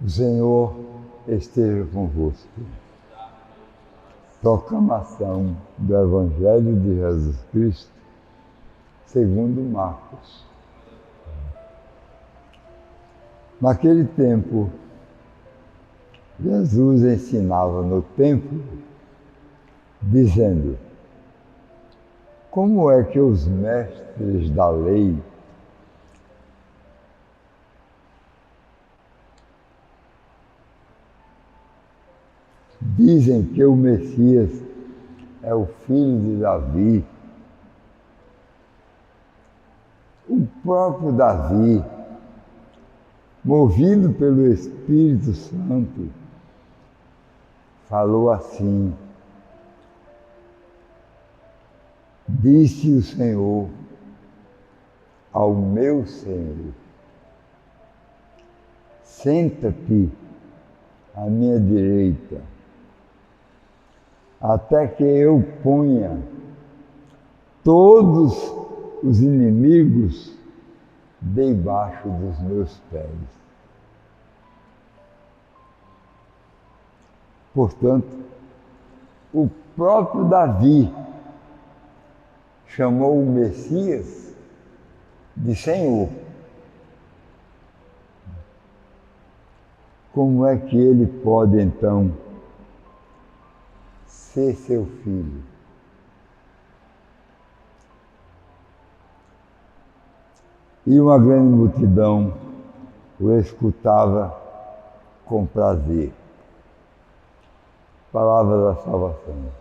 O Senhor esteja convosco. Proclamação do Evangelho de Jesus Cristo, segundo Marcos. Naquele tempo, Jesus ensinava no templo, dizendo: como é que os mestres da lei dizem que o Messias é o filho de Davi? O próprio Davi, movido pelo Espírito Santo, falou assim: disse o Senhor ao meu Senhor: senta-te à minha direita, até que eu ponha todos os inimigos debaixo dos meus pés. Portanto, o próprio Davi chamou o Messias de Senhor. Como é que ele pode, então, ser seu filho? E uma grande multidão o escutava com prazer. Palavra da salvação.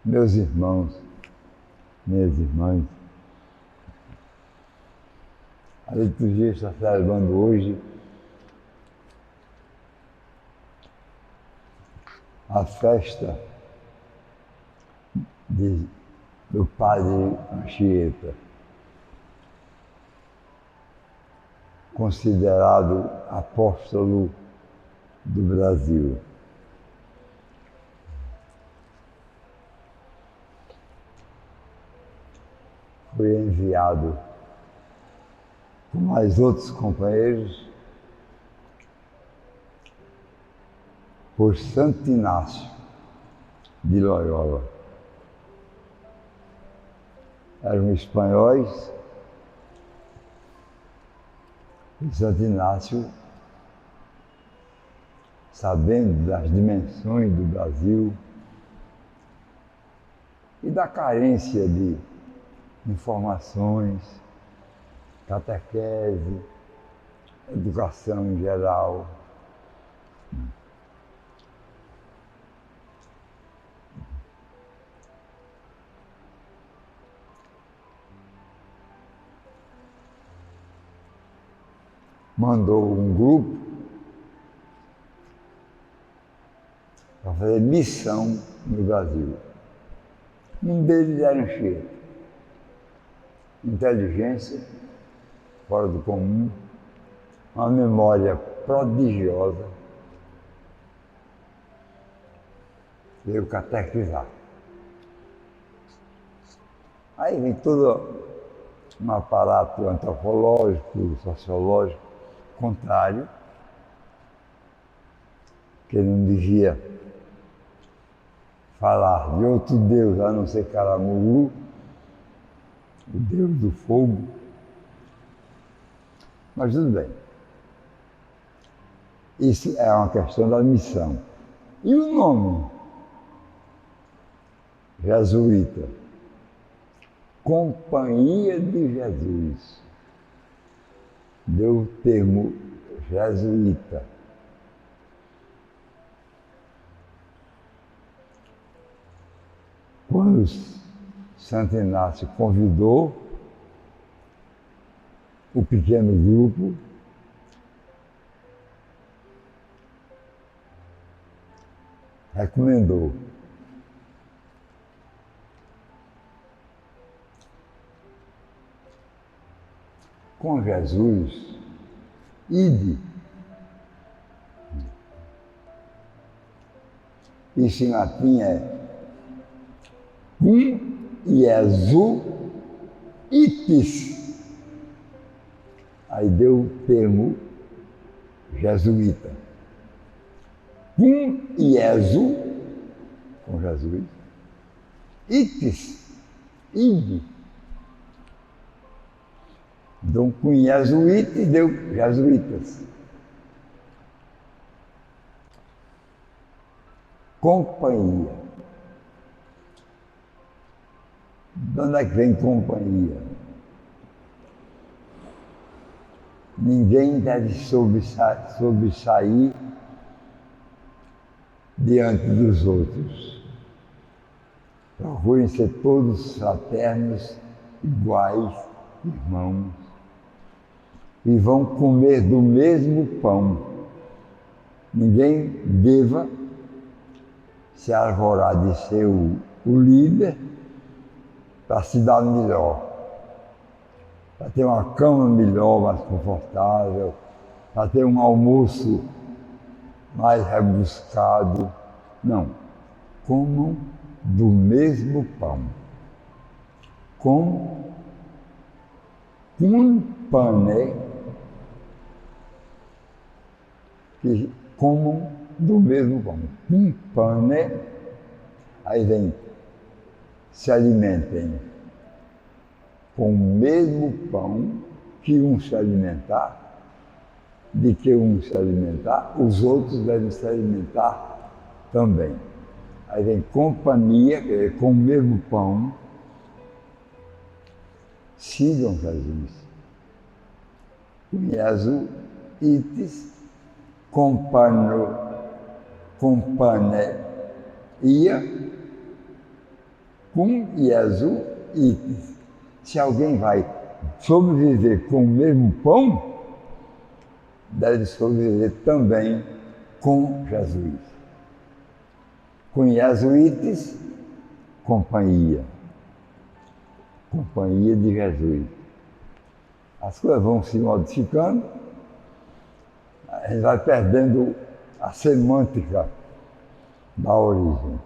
Meus irmãos, minhas irmãs, a liturgia está celebrando hoje a festa do Padre Anchieta, considerado apóstolo do Brasil. Foi enviado com mais outros companheiros por Santo Inácio de Loyola. Eram espanhóis e Santo Inácio, sabendo das dimensões do Brasil e da carência de informações, catequese, educação em geral, mandou um grupo para fazer missão no Brasil. Um deles era Anchieta. Inteligência fora do comum, uma memória prodigiosa, veio catequizar. Aí vem todo um aparato antropológico, sociológico, contrário, que ele não devia falar de outro Deus a não ser Caramuru, o Deus do fogo. Mas tudo bem. Isso é uma questão da missão. E o nome? Jesuíta. Companhia de Jesus. Deu o termo jesuíta. Quando Santo Inácio convidou o pequeno grupo, recomendou: com Jesus, ide. Isso em latim é cum jesuitis. Aí deu o termo jesuíta. Cum jesu, com jesuíta, itis, ide. Então, com jesuítis deu jesuítas. Companhia. De onde é que vem companhia? Ninguém deve sobressair diante dos outros. Procurem ser todos fraternos, iguais, irmãos, e vão comer do mesmo pão. Ninguém deva se arvorar de ser o líder para se dar melhor, para ter uma cama melhor, mais confortável, para ter um almoço mais rebuscado. Não, comam do mesmo pão. Com um pane, que comam do mesmo pão. Um pane, aí vem, se alimentem com o mesmo pão que um se alimentar, de que um se alimentar, os outros devem se alimentar também. Aí vem companhia, com o mesmo pão, sigam Jesus. Jesus itis companhia com Jesus itis. Se alguém vai sobreviver com o mesmo pão, deve sobreviver também com Jesus. Com jesuítes, companhia. Companhia de Jesus. As coisas vão se modificando, a gente vai perdendo a semântica da origem.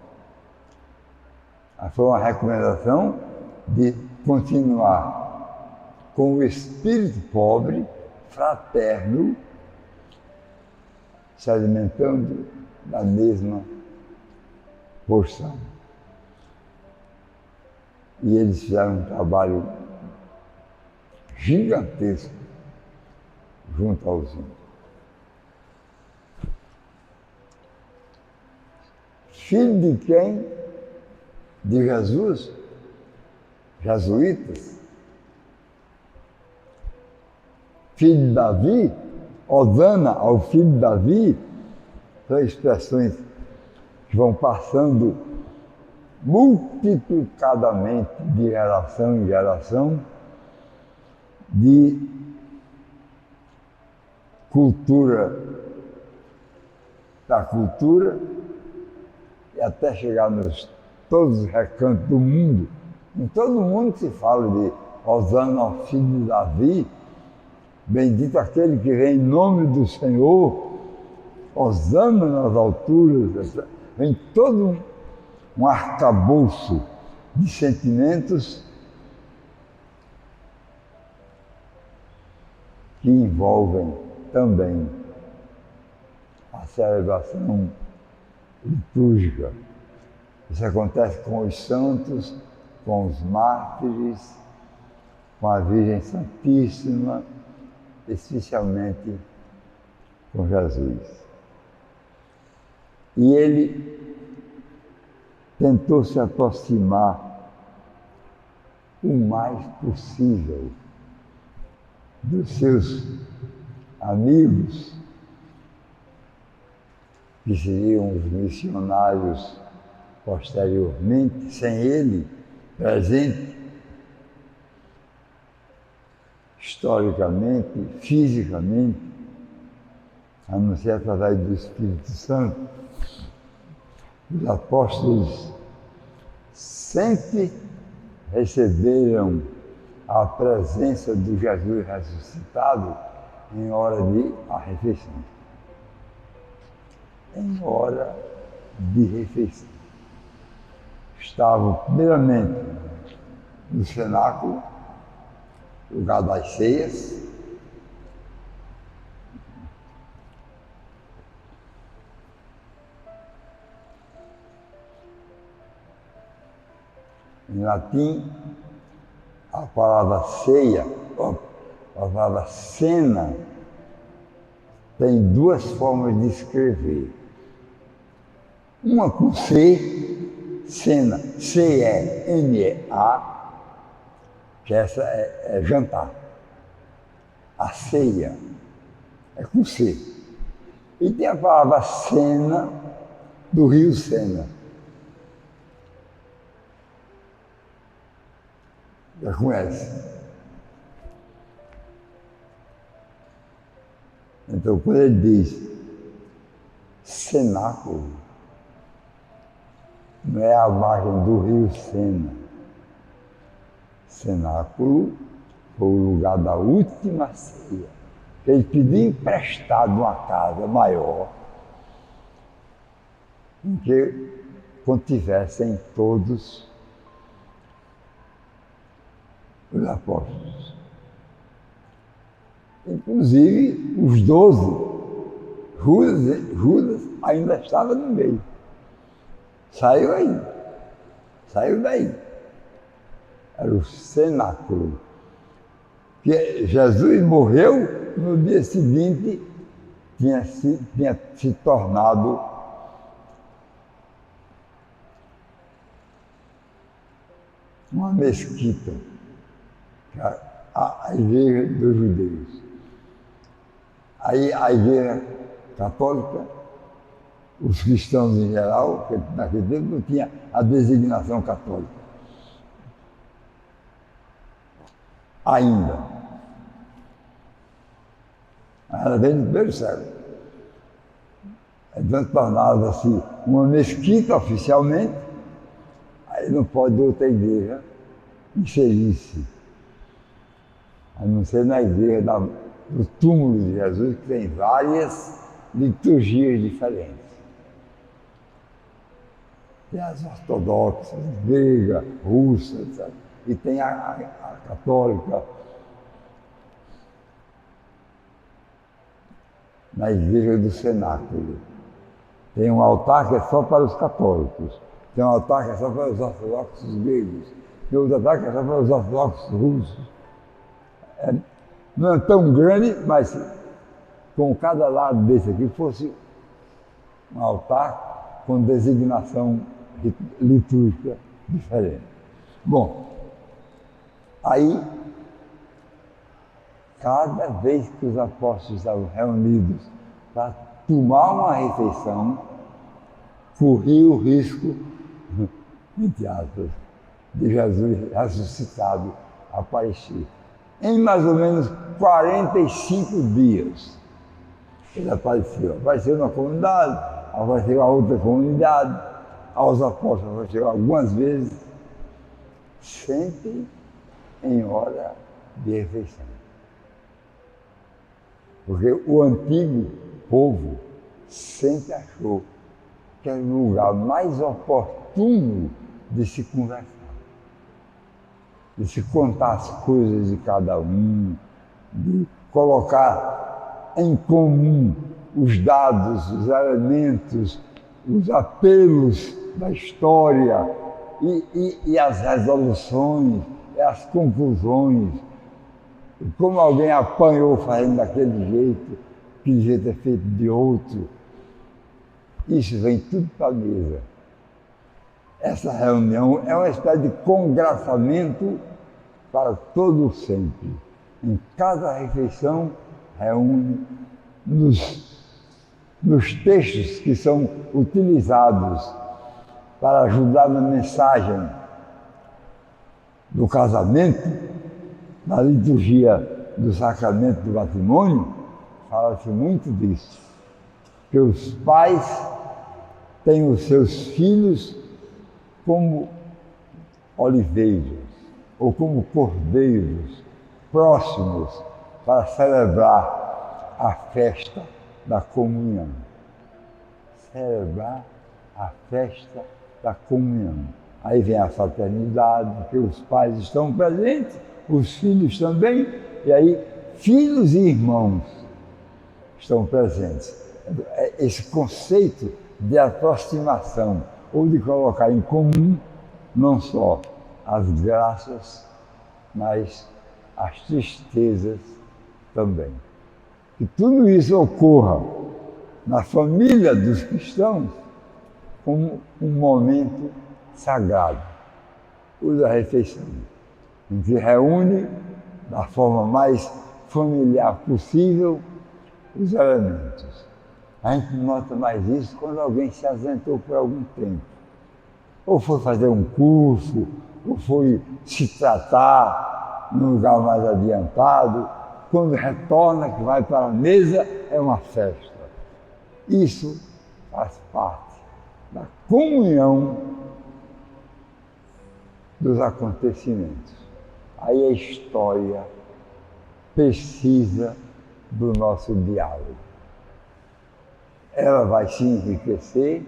Foi uma recomendação de continuar com o espírito pobre, fraterno, se alimentando da mesma porção. E eles fizeram um trabalho gigantesco junto aos índios. Filho de quem? De Jesus? Jesuítas? Filho de Davi? Hosana ao filho de Davi? São expressões que vão passando multiplicadamente de geração em geração, de cultura da cultura, e até chegar todos os recantos do mundo. Em todo mundo se fala de Hosana ao filho de Davi, bendito aquele que vem em nome do Senhor, Hosana nas alturas, vem todo um arcabouço de sentimentos que envolvem também a celebração litúrgica. Isso acontece com os santos, com os mártires, com a Virgem Santíssima, especialmente com Jesus. E ele tentou se aproximar o mais possível dos seus amigos, que seriam os missionários posteriormente, sem ele presente, historicamente, fisicamente, a não ser através do Espírito Santo. Os apóstolos sempre receberam a presença do Jesus ressuscitado em hora de refeição. Em hora de refeição. estavam primeiramente no cenáculo, lugar das ceias, em latim, a palavra ceia, a palavra cena, tem duas formas de escrever. Uma com C, cena, C-E-N-E-A, que essa é jantar. A ceia é com C. E tem a palavra Sena, do rio Sena. Já conhece? Então, quando ele diz cenáculo, não é a margem do rio Sena. Cenáculo foi o lugar da última ceia. Ele pediu emprestado uma casa maior, em que contivessem todos os apóstolos. Inclusive os 12, Judas ainda estava no meio. Saiu daí. Era o cenáculo. Que Jesus morreu, no dia seguinte tinha se tornado uma mesquita, a igreja dos judeus. Aí a igreja católica, os cristãos em geral, porque naquele tempo não tinha a designação católica. Ainda. Ela vem do primeiro século. Então tornava-se uma mesquita oficialmente, aí não pode outra igreja inserir-se. A não ser na igreja do túmulo de Jesus, que tem várias liturgias diferentes. Tem as ortodoxas, grega, russa, etc. E tem a católica. Na igreja do cenáculo. Tem um altar que é só para os católicos. Tem um altar que é só para os ortodoxos gregos. Tem outro altar que é só para os ortodoxos russos. Não é tão grande, mas com cada lado desse aqui fosse um altar com designação litúrgica diferente. Bom, aí, cada vez que os apóstolos estavam reunidos para tomar uma refeição, corria o risco, entre aspas, de Jesus ressuscitado aparecer. Em mais ou menos 45 dias, ele apareceu. Apareceu na comunidade, apareceu a outra comunidade, aos apóstolos apareceu algumas vezes, sempre em hora de refeição. Porque o antigo povo sempre achou que era o lugar mais oportuno de se conversar, de se contar as coisas de cada um, de colocar em comum os dados, os elementos, os apelos da história e as resoluções, e as conclusões. E como alguém apanhou fazendo daquele jeito, que devia ter feito de outro, isso vem tudo para a mesa. Essa reunião é uma espécie de congraçamento para todo o sempre. Em cada refeição, reúne nos textos que são utilizados para ajudar na mensagem do casamento, na liturgia do sacramento do matrimônio, fala-se muito disso. Que os pais têm os seus filhos como oliveiras ou como cordeiros próximos para celebrar a festa da comunhão. Celebrar a festa da comunhão. Aí vem a fraternidade, porque os pais estão presentes, os filhos também, e aí filhos e irmãos estão presentes. Esse conceito de aproximação, ou de colocar em comum não só as graças, mas as tristezas também. Que tudo isso ocorra na família dos cristãos como um momento sagrado, o da refeição, em que reúne da forma mais familiar possível os elementos. A gente nota mais isso quando alguém se ausentou por algum tempo. Ou foi fazer um curso, ou foi se tratar num lugar mais adiantado. Quando retorna, que vai para a mesa, é uma festa. Isso faz parte da comunhão dos acontecimentos. Aí a história precisa do nosso diálogo. Ela vai se enriquecer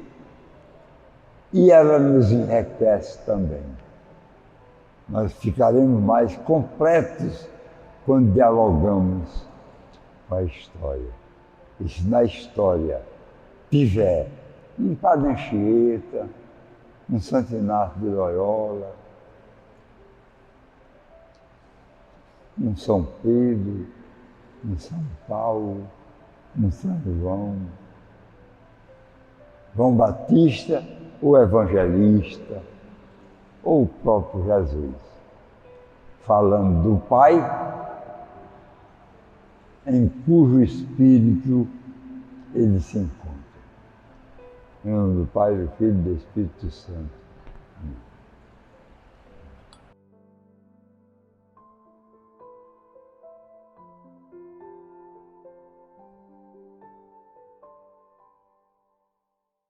e ela nos enriquece também. Nós ficaremos mais completos quando dialogamos com a história. E se na história tiver um Padre Anchieta, um Santo Inácio de Loyola, um São Pedro, um São Paulo, um São João, João Batista, o evangelista, ou o próprio Jesus, falando do Pai, em cujo Espírito ele se encontra. Em nome do Pai, do Filho e do Espírito Santo. Amém.